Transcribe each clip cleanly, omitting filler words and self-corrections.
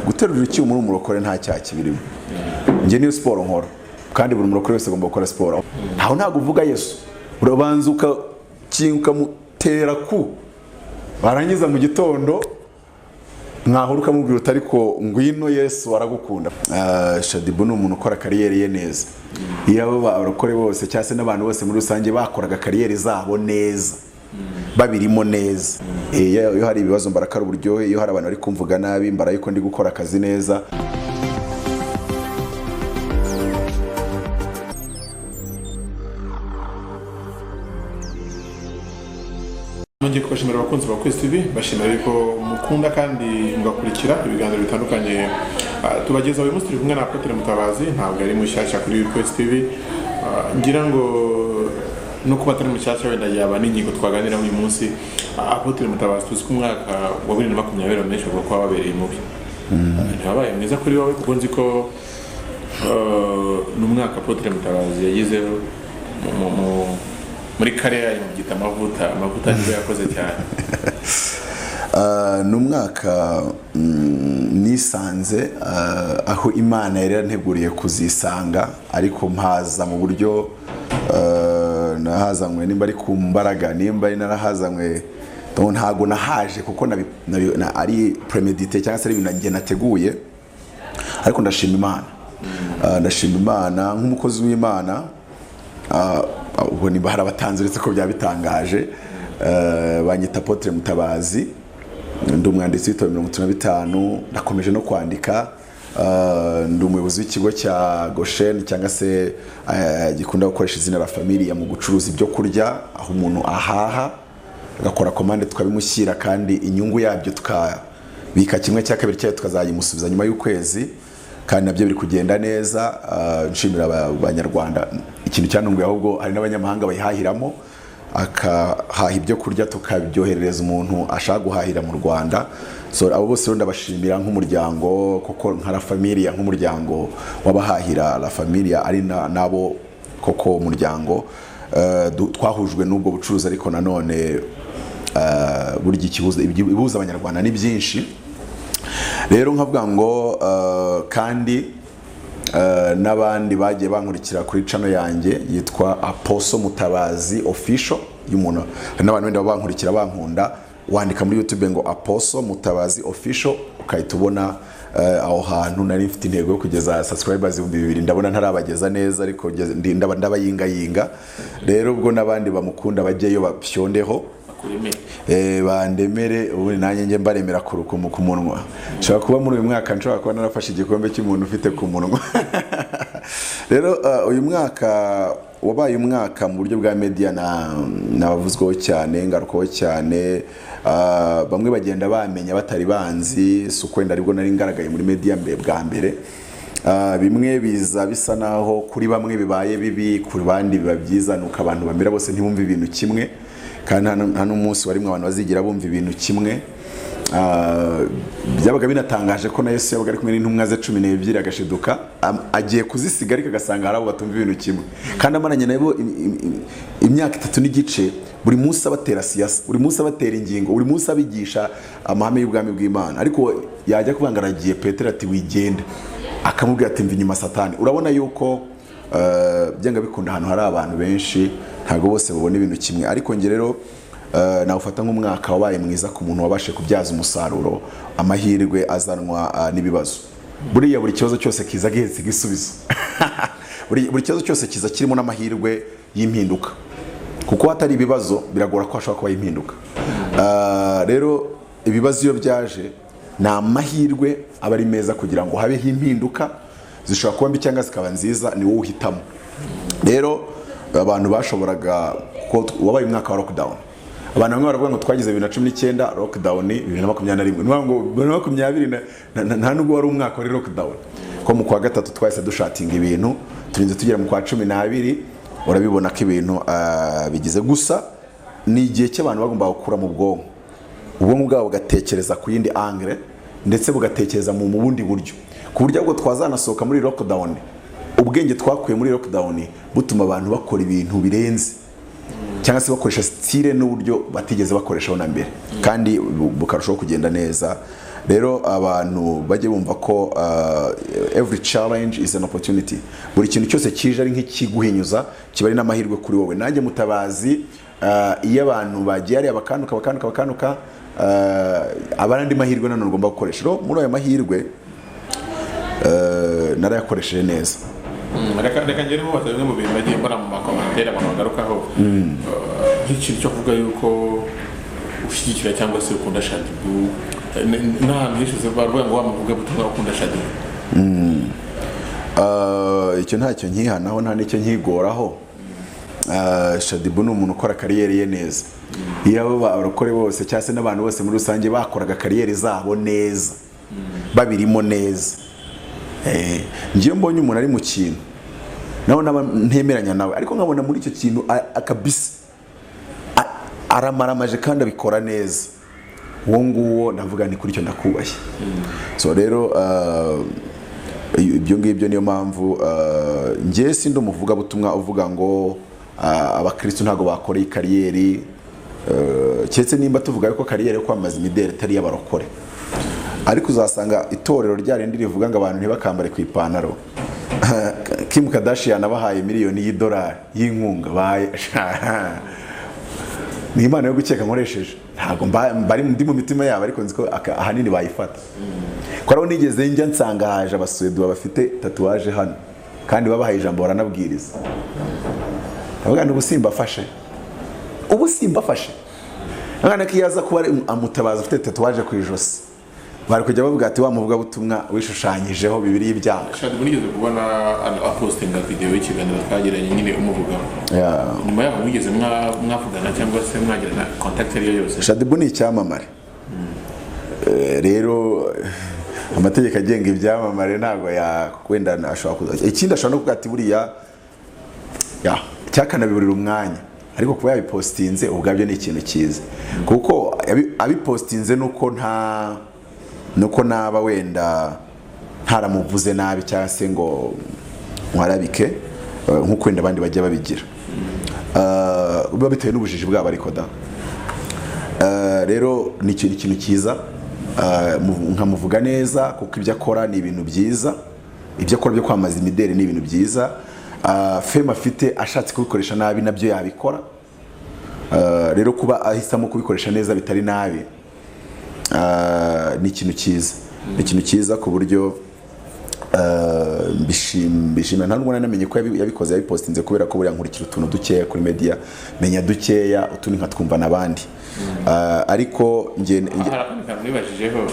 guterura icyuma uri umurokore nta cyaha kibirimo. Njye niyo siporo nkora kandi buri murokore wese agomba gukora siporo. Ntabwo uvuga Yesu urabanza ukamutera ku barangiza mu gitondo mwahura ukamubwira uti ariko ngwino Yesu aragukunda. Shadibu ni umuntu ukora kariyeri ye neza. Iyo abo abarokore bose cyangwa se n'abantu bose muri rusange bakoraga kariyeri zabo neza babirimo neza, iyo hari ibibazo mbarakara uburyohe, iyo hari abantu bari kumvuga nabi mbara yuko ndi gukora akazi neza. Nongeye kubashimira abakunzi ba Kwezi TV, bashimira yuko mukunda kandi mugakurikira ibiganiro bitandukanye tubagezaho. Uyu munsi turi kumwe na Apotre Mutabazi, ntabwo ari mushyashya kuri Kwezi TV. Ngira ngo no kuba atari mushyashya wenda yaba n'ingingo twaganiraho uyu munsi. Apotre Mutabazi, tuzi ko umwaka wa 2020 menshi uvuga ko wababereye mubi. Ntiwabaye mwiza kuri wowe kuko nzi ko n'umwaka Apotre Mutabazi yagizeho muri kare yayo mugita amavuta niyo yakoze cyane. N'umwaka nisanze aho Imana yari yanteguriye kuzisanga, ariko mpaza mu buryo nahazanywe nimba ari ku mbaraga, nimba ari narahazanywe ntago nahaje kuko ari premedité cyangwa se ari ibintu njye nateguye, ariko ndashima Imana nk'umukozi w'Imana. Ubwo nimba hari abatanze uretse ko byabitangaje. Banyita Apotre Mutabazi, ndi umwanditsi w'ibitabo 55, nakomeje no kwandika. Ndi umuyobozi w'ikigo cya Goshen cyangwa se gikunda gukoresha izina la familia mu gucuruza ibyo kurya, aho umuntu ahaha agakora komande tukabimushyira kandi inyungu yabyo tukabika kimwe cya kabiri cyayo tukazayimusubiza nyuma y'ukwezi, kandi nabyo biri kugenda neza. Nshimira abanyarwanda, ikintu cyanunguye ahubwo hari n'abanyamahanga bayihahiramo, akahaha ibyo kurya tukabyoherereza umuntu ashaka guhahira mu Rwanda. So abo bose ndabashimira nk'umuryango, koko nka la familia, nk'umuryango wabahahira la familia ari nabo koko umuryango twahujwe n'ubwo bucuruzi. Ariko nanone burya ibuza abanyarwanda ni byinshi. Rero nkavuga ngo kandi n'abandi bagiye bankurikira kuri channel yanjye yitwa Apostle Mutabazi Official y'umuntu, n'abantu wenda bankurikira bankunda, wandika muri YouTube ngo Apostle Mutabazi Official ukahita ubona aho hantu. Nari mfite intego yo kugeza subscribers 2000, ndabona ntarabageza neza, ariko ndabayinga. Rero ubwo n'abandi bamukunda bajyeyo bapyondeho bandemere, ubu nanjye nge mbaremera ku munwa. Nshobora kuba muri uyu mwaka nshobora kuba narafashe igikombe cy'umuntu ufite ku munwa. Rero uyu mwaka wabaye umwaka mu buryo bwa media nabavuzweho cyane, ngarukaho cyane. Bamwe bagenda bamenya batari banzi, sukwenda aribwo nari ngaragaye muri media bwa mbere. Bimwe biza bisa naho kuri bamwe bibaye bibi, kuri bandi biba byiza, nuko abantu bamera bose ntibumva ibintu kimwe, kandi hano umunsi warimwe abantu bazigira bumva ibintu kimwe. Byabaga binatangaje ko na Yesu yabaga ari kumwe n'intumwa ze 12 agashiduka agiye kuzisiga, ariko agasanga hari abo batumva ibintu kimwe, kandi amaranye nabo imyaka 3 n'igice, buri munsi abatera siyasa, buri munsi abatera ingingo, buri munsi abigisha amahame y'ubwami bw'Imana. Ariko yajya kubangaragiye Petero ati wigenda, akamubwira ati mva inyuma Satani. Urabona yuko byanga bikunda ahantu hari abantu benshi, ntago bose babona ibintu kimwe. Ariko nge rero nawufata nk'umwaka wabaye mwiza ku muntu wabashe kubyaza umusaruro amahirwe azanwa n'ibibazo. Buriya buri kibazo cyose kiza gihetse igisubizo. Buri kibazo cyose kiza kirimo n'amahirwe y'impinduka, kuko hatari ibibazo biragora ko hashobora kuba impinduka. Rero ibibazo iyo byaje ni amahirwe aba ari meza kugira ngo habeho impinduka, zishobora kuba mbi cyangwa zikaba nziza, ni wowe uhitamo. Rero abantu bashoboraga, wabaye umwaka wa lockdown. Abantu bamwe baravuga ngo twagize 2019 lockdown, 2021 niyo ngo 2020 nta nubwo wari umwaka wa lockdown, ko mu kwa gatatu twahise dushatinga ibintu, turinze tugera mu kwa 12. Urabibona ko ibintu bigize gusa ni igihe cy'abantu bagomba gukura mu bwonko, ubwonko bwabo bugatekereza ku yindi angle, ndetse bugatekereza mu bundi buryo, ku buryo bwo twazanasohoka muri lockdown. Ubwenge twakuye muri lockdown butuma abantu bakora ibintu birenze, cyangwa se bakoresha style n'uburyo batigeze bakoreshaho na mbere, kandi bukarushaho kugenda neza. rero abantu bajye bumva ko every challenge is an opportunity. Buri kintu cyose kije ari nk'ikiguhinyuza kiba ari n'amahirwe kuri wowe. Nanjye Mutabazi iyo abantu bagiye ari abakanuka abandi mahirwe nanone ugomba gukoresha. Rero muri ayo mahirwe narayakoresheje neza. Reka ngere mu bimwe mu bintu bagiye mbona mu makomantere abantu bagarukaho nk'ikintu cyo kuvuga yuko ushyigikira cyangwa se ukunda Shaddy-Boo n'ahantu hishuze barwaye ngo wamuvuga butumwa ukunda Shaddy-Boo. Icyo ntacyo nkihanaho nta n'icyo nkigoraho. Shaddy-Boo ni umuntu ukora kariyeri ye neza. Iyo abo barokore bose cyangwa se n'abantu bose muri rusange bakoraga kariyeri zabo neza babirimo neza, ngiye mbonye umuntu ari mu kintu nawe ntemeranya nawe ariko nkabona muri icyo kintu akabisa aramaramaje kandi abikora neza, uwo nguwo navuga ni kuri icyo ndakubashye. So rero ibyo ngibyo niyo mpamvu ngiye sindi umuvuga butumwa uvuga ngo abakristo ntago bakoreye kariyeri, cyetse nimba tuvuga yuko kariyeri yo kwamaza imideli atari y'abarokore. Ariko uzasanga itorero ryarindi rivuga ngo abantu ntibakambare ku ipantaro. Kim Kardashian abahaye miliyoni y'idolari y'inkunga baye ni imana yo gukeka nkoresheje, ntago bari ndi mu mitima yabo ariko nziko ahanini bayifata. Kwaraho nigeze njya nsanga haje abaswedu bafite tatuwaje hano kandi babahaye ijambo baranabwiriza. Avuga ngo ubusimba afashe ngana kiyaza kuba Mutabazi ufite tatuwaje ku ijosi bari kujya bavuga ati wamuvuga butumwa wishushanyijeho bibiri y'ibyaha. Shaddy-Boo nigeze kubona apostinga video y'ikiganiro twagiranye nyine umuvugaho. Nyuma yaho mwigeze mwavugana cyangwa se mwagirana contact ariyo yose? Shaddy-Boo ni icyamamare. Rero amategeko agenga ibyamamare ntago yakwenda ashobora kuza. Ikindi ashobora no kuvuga ati buriya cyakanabiburira umwanya, ariko kuba yabipostinze ubwabyo ni ikintu cyiza kuko abipostinze nuko naba wenda ntaramuvuze nabi cyangwa se ngo mwarabike nkuko wenda abandi bajya babigira. Biba bitewe n'ubujiji bwabo ariko da. Rero ni ikintu cyiza, nkamuvuga neza kuko ibyo akora ni ibintu byiza, ibyo akora byo kwamaza imideli ni ibintu byiza. Fame afite ashatse kubikoresha nabi nabyo yabikora. Rero kuba ahisamo kubikoresha neza bitari nabi ni ikintu cyiza ku buryo bishimira. Ntabwo namenye ko yabikoze yabipostinze kubera ko buriya nkurikira utuntu dukeya kuri media, menya dukeya utundi nkatwumva n'abandi. Ariko ngiye nibajijeho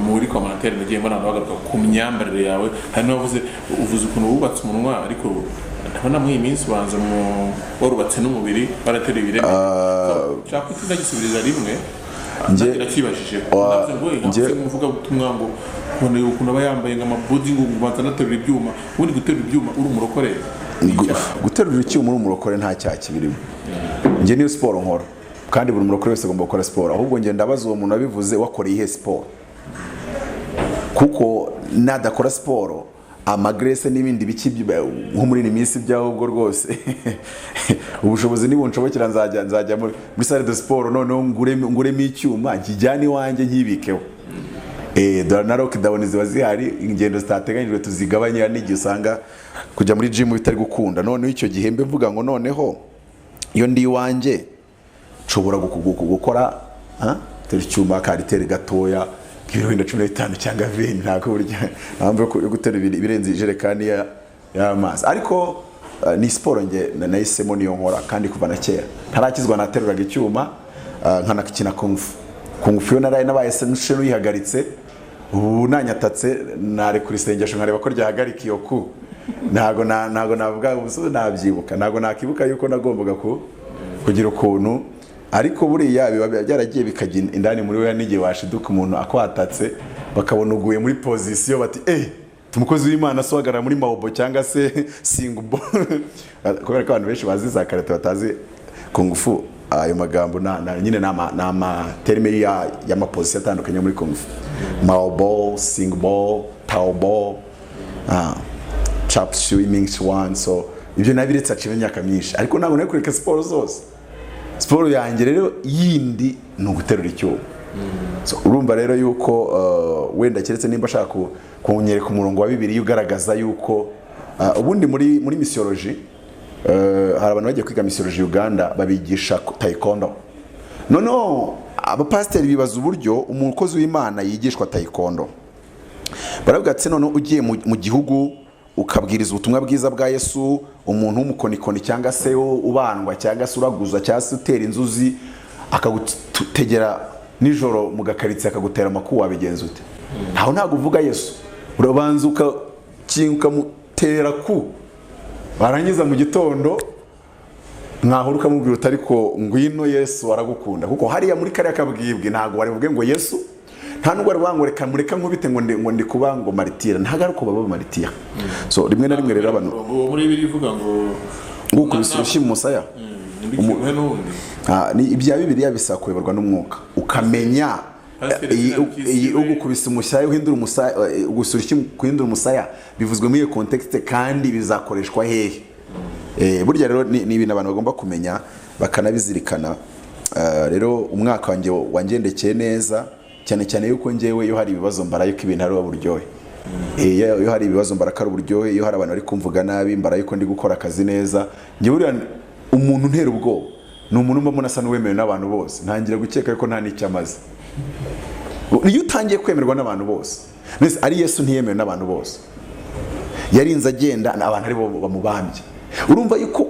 muri commentaire nagiye mbona bagaruka ku myambarire yawe, hari n'abavuze uvuze ukuntu wubatse umunwa ariko ndabona muri iyi minsi banza mu warubatse n'umubiri baraterura ibireme. Nshaka kutinda gisubiriza rimwe nakibajije nabyo muvuga butumwa ngo ubona yuko aba yambaye nk'amabodi ngo ubanza naterura ibyuma, ubundi guterura ibyuma uri umurokore. Guterura icyuma uri umurokore nta cyaha kibirimo. Njye niyo siporo nkora kandi buri murokore wese agomba gukora siporo, ahubwo njye ndabaza uwo muntu wabivuze wakoreye ihe siporo, kuko nadakora siporo amagrese n'ibindi biki nko muri iminsi byahubwo rwose ubushobozi nibunshobokera nzajya muri salle de sport noneho nguremo icyuma kijyane iwanjye nkibikeho. Na lockdown ziba zihari, ingendo zitateganyijwe tuzigabanya n'igihe usanga kujya muri gym bitari gukunda. Noneho icyo gihe mbe mvuga ngo noneho iyo ndi iwanjye nshobora gukora icyuma karitere gatoya k'ibiro 15 cyangwa 20, ntabwo burya mpamvu yo gutera ibirenze ijerekani y'amazi. Ariko ni siporo nge nahisemo niyo nkora kandi kuva na kera ntarakizwa nateruraga icyuma nkanakina kung fu yo naraye nabaye senushe n'uyihagaritse. Ubu nanyatatse nare kuri sengesho nkareba ko ryahagarika iyo ku ntago navuga ubuso nabyibuka, ntago nakibuka yuko nagombaga kugira ukuntu. Ariko buriya biba byaragiye bikajya indani muri we n'igihe washiduka umuntu akwatatse bakabona uguye muri position bati tumukozi w'Imana aswagara muri maobo cyangwa se singbo kubera ko abantu benshi bazi za karate batazi kung fu. Ayo magambo nyine nama terme y'amaposition atandukanye muri kung fu: maobo, singbo, taobo, chap swimming swan. So ibyo nabiretse aciye imyaka myinshi, ariko ntabwo nakureka siporo zose. Siporo yanjye rero yindi ni uguterura icyuma. So, urumva rero yuko wenda keretse nimba ashaka kunyereka umurongo wa Bibiliya ugaragaza yuko ubundi muri missiology hari abantu bagiye kwiga missiology Uganda babigisha taekwondo. Noneho abapasiteri bibaza uburyo umukozi w'Imana yigishwa taekwondo. Baravuga ati none ugiye mu gihugu ukabwiriza ubutumwa bwiza bwa Yesu, umuntu w'umukonikoni cyangwa se ubandwa cyangwa se uraguza cyangwa se utera inzuzi akagutegera nijoro mu gakaritsi akagutera amakuru, wabigenza ute? Ntago uvuga Yesu, urabanza ukamutera ku, barangiza mu gitondo mwahura ukamubwira uti ariko ngwino Yesu aragukunda, kuko hariya muri kariya kabwibwe ntago bari buvuge ngo Yesu, nta nubwo bari mureka nkubite ngo ndi kuba ngo maritira, ntago ariko baba maritira. So rimwe na rimwe rero abantu muri biri bivuga ngo ukubise urushyi mu musaya, ni ibya Bibiliya bisaba kuyoborwa n'umwuka ukamenya ugukubise umusaya uhindura umusaya, guhindura umusaya bivuzwe muri iyo context kandi bizakoreshwa hehe. Burya rero ni ibintu abantu bagomba kumenya bakanabizirikana. Rero umwaka wanjye wangendekeye neza, cyane cyane yuko ngewe iyo hari ibibazo mbara yuko ibintu ari uburyohe. Iyo hari ibibazo mbara kari uburyohe, iyo hari abantu bari kumvuga nabi mbara yuko ndi gukora akazi neza. Ngewe uriya umuntu ntera ubwoba ni umuntu mba munasa n'uwemewe n'abantu bose, ntangira gukeka yuko nta n'icyo amaze. Niyo utangiye kwemerwa n'abantu bose, nese ari Yesu ntiyemewe n'abantu bose, yarinze agenda abantu ari bo bamubambye. Urumva yuko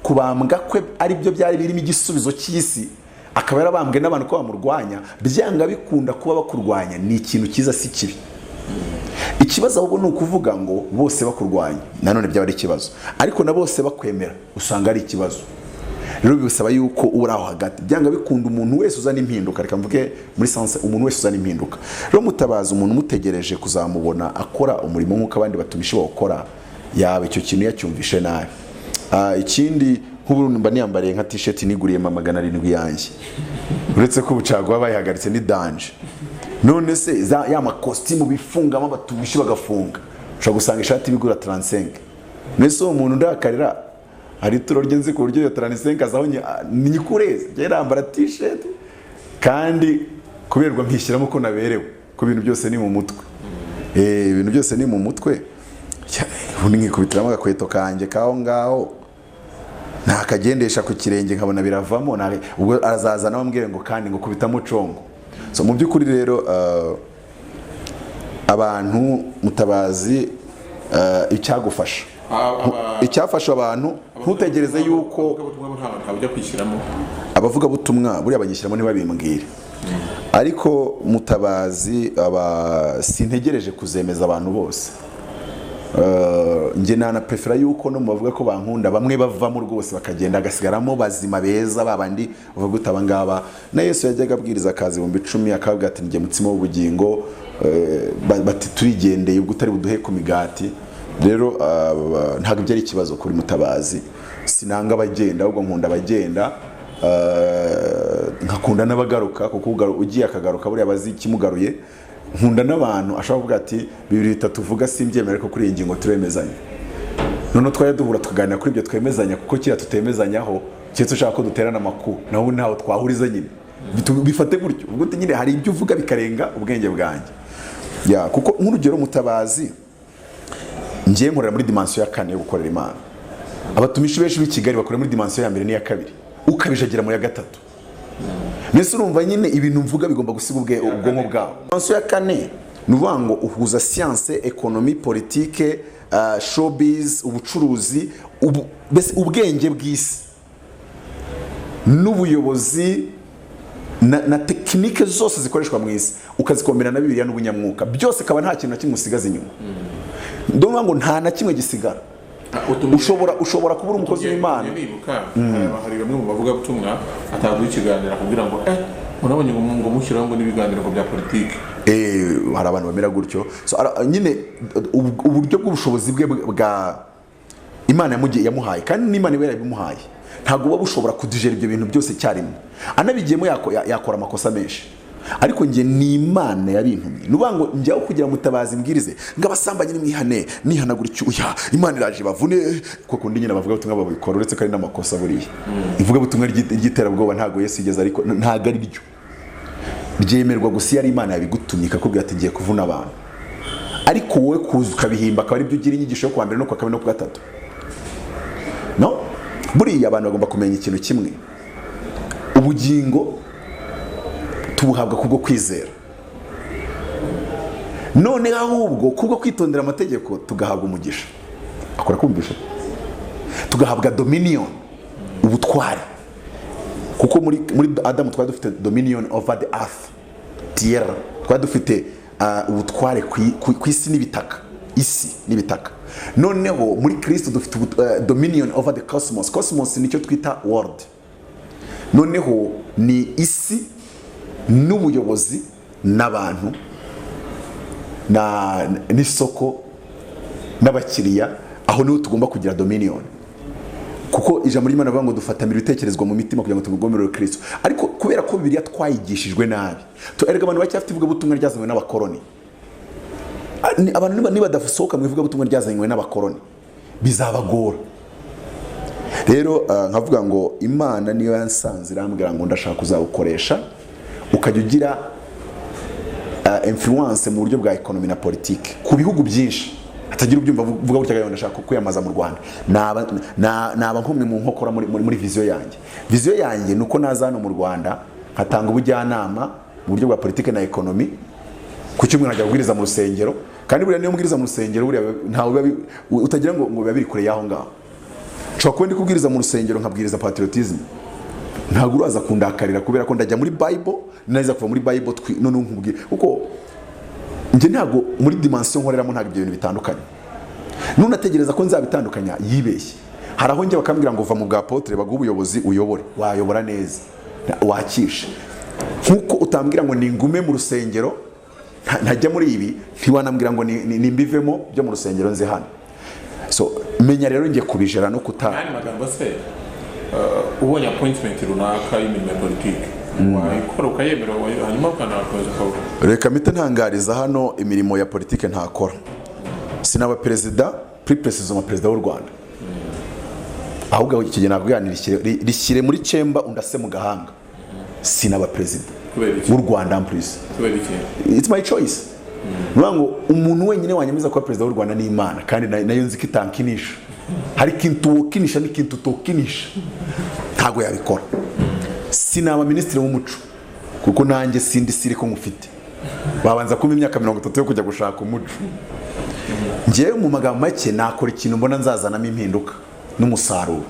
kubambwa kwe ari byo byari birimo igisubizo cy'isi, akaba yarabambwe n'abantu ko bamurwanya, byanga bikunda kuba bakurwanya ni ikintu cyiza si kibi. Ikibazo ahubwo ni ukuvuga ngo bose bakurwanya nanone byaba ari ikibazo, ariko na bose bakwemera usanga ari ikibazo. Rero bisaba yuko uraho hagati, byanga bikunda umuntu wese uzana impinduka, reka mvuge muri sanse umuntu wese uzana impinduka. Rero Mutabazi umuntu mutegereje kuzamubona akora umurimo nk'uko abandi batumishi bawukora, yaba icyo kintu yacyumvishe nabi. Ikindi nk'ubu mba niyambariye nka t-shirt niguriye 700 yanjye, uretse ko ubucago bayihagaritse ni danger. None se ya makositimu bifungamo abatumishi bagafunga, ushobora gusanga ishati bigura 35. Nese umuntu ndakarira hari turo ryenze ku buryo yo 35 azaho nyikureze yerambara t-shirt kandi kuberwa nkishyiramo ko naberewe, ko ibintu byose ni mu mutwe. Ibintu byose ni mu mutwe. Ubundi nkikubitiramo agakweto kanje kaho ngaho nakagendesha ku kirenge nkabona biravamo, ubwo arazaza nabambwire ngo kandi ngo kubitamo congo. So mu byukuri rero abantu Mutabazi icyagufasha icyafasha abantu ntutegereze yuko abavuga butumwa buriya bagishyiramo ntibabimbwire. Ariko Mutabazi sintegereje kuzemeza abantu bose. Nge nana prefera yuko no mubavuga ko bankunda bamwe bavamo rwose bakagenda agasigaramo bazima beza babandi uvuga gutaba ngaba. Na Yesu yajyaga abwiriza akazi 10,000 akabwira ati nge mutsimo w'ubugingo, bati turigendeye ubwo utari buduhe ku migati. Rero ntabwo byari ikibazo kuri Mutabazi, sinanga abagenda ahubwo nkunda abagenda, nkakunda n'abagaruka, kuko ugiye akagaruka buriya bazi kimugaruye. Nkunda n'abantu ashobora kuvuga ati 2-3 tuvuga simbyemera ko kuri iyi ngingo turemezanya, none twaya duhura tukaganira kuri ibyo twemezanya, kuko kira tutemezanyaho cyetse ushaka ko duterana amakuru naho ntaho twahuriza nyine bifate gutyo. Ubwo nyine hari ibyo uvuga bikarenga ubwenge bwanjye. Kuko nk'urugero Mutabazi ngiye nkorera muri dimension ya 4 yo gukorera Imana. Abatumishi benshi b'i Kigali bakorera muri dimension ya 1 n'iya 2, ukabijagira mu ya 3. Nese urumva nyine ibintu mvuga bigomba gusiga ubwonko bwawe. Dimension ya 4 nuvuga ngo uhuza science, economy, politique, showbiz, ubucuruzi, bese ubwenge bw'isi n'ubuyobozi na tekinike zose zikoreshwa mu isi, ukazikombera na Bibiliya n'ubunyamwuka, byose kaba nta kintu na kimwe usigaza inyuma. Ndumva ngo nta na kimwe gisigara. Ushobora kubura umukozi w'Imana. Hari bamwe mu bavuga butumwa ataguye ikiganiro kugira ngo murabonye ngo mushyiraho ngo n'ibiganiro bya politiki. Hari abantu bamera gutyo. So nyine uburyo bw'ubushobozi bwe bwa Imana yamuhaye, kandi n'Imana iwe yabimuhaye, ntabwo buba bushobora kudijera ibyo bintu byose cyarimwe. Anabigiyemo yakora amakosa menshi, ariko nge ni Imana yabintumye. Nuvuga ngo njyaho kugira Mutabazi mbwirize ngabasambanye n'imwihane nihanagura icyuya, Imana iraje bavune, kuko ndi nyine bavuga butumwa babikora, uretse ko ari n'amakosa buriya. Ivuga butumwa ry'iterabwoba ntago Yesu igeze, ariko ntago ari ryo. byemerwa gusa yari Imana yabigutumye ikakubwira ati giye kuvuna abantu, ariko wowe kuza ukabihimba akaba aribyo ugira inyigisho yo kuwa mbere no kuwa kabiri no kuwa gatatu. No, buriya abantu bagomba kumenya ikintu kimwe, ubugingo tubuhabwa kubwo kwizera, none ahubwo kubwo kwitondera amategeko tugahabwa umugisha. Akora kumvisha, tugahabwa dominion, ubutware, kuko muri Adamu twari dufite dominion over the earth, tierra, twari dufite ubutware ku isi n'ibitaka, isi n'ibitaka. Noneho muri Kristo dufite dominion over the cosmos. Cosmos nicyo twita world. Noneho ni isi n'ubuyobozi n'abantu n'isoko n'abakiriya, aho niho tugomba kugira dominion, kuko ijambo ry'Imana rivuga ngo dufatamira ibitekerezwa mu mitima kugira ngo tugomerere Kristo. Ariko kubera ko Bibiliya twayigishijwe nabi, erega abantu bacyafite ivugabutumwa ryazanywe n'abakoloni. Abantu niba badasohoka mu ivugabutumwa ryazanywe n'abakoloni bizabagora. Rero nkavuga ngo Imana niyo yansanze irambwira ngo ndashaka kuzawukoresha ukajya ugira influence mu buryo bwa economy na politique ku bihugu byinshi, hatagira ubyumva vuga gutya gayo ndashaka kwiyamaza mu Rwanda. Naba nkomwe mu nkokora muri vision yanjye. Vision yanjye nuko nazana mu Rwanda nkatanga ubujyanama mu buryo bwa politique na economy, ku cyumwe nkajya kubwiriza mu rusengero, kandi buriya niyo mbwiriza mu rusengero buriya ntawe utagira ngo biba biri kure yaho ngaho. Nshobora kuba ndi kubwiriza mu rusengero nkabwiriza patriotism, ntabwo uraza kundakarira kubera ko ndajya muri Bible, naza kuva muri Bible none nkubwira uko nje ntabwo muri dimension nkoreramo ntabwo ibyo bintu bitandukanye. Nunategereza ko nzabitandukanya yibeshye. Hari aho njye bakambwira ngo uva mu bwa apotre baguha ubuyobozi uyobore, wayobora neza wakisha, nkuko utambwira ngo ningume mu rusengero ntajya muri ibi, ntiwanambwira ngo nimbivemo byo mu rusengero nze hano. So menya rero ngiye kubijera no yani magambo se ubonye appointment runaka y'imirimo ya politiki wayikora ukayemera hanyuma ukanakoza ko reka mite ntangariza hano imirimo ya politiki ntakora. Sinaba perezida pre-president wa perezida w'u Rwanda, ahubwo ikigena navuganira rishyire muri chamber undase mu gahanga. Sinaba perezida w'u Rwanda please, it's my choice. Nurango umuntu wenyine wanyamiza kuba perezida w'u Rwanda ni Imana, kandi nayo nzi kitankinisha. Hari kintu wokinisha n'ikintu tokinisha ntago yabikora. Sinaba ministre w'umuco kuko nanjye sindi siri ko mufite, babanza kuma imyaka 30 yo kujya gushaka umuco. Ngiye mu magambo make nakora ikintu mbona nzazanamo impinduka n'umusaruro.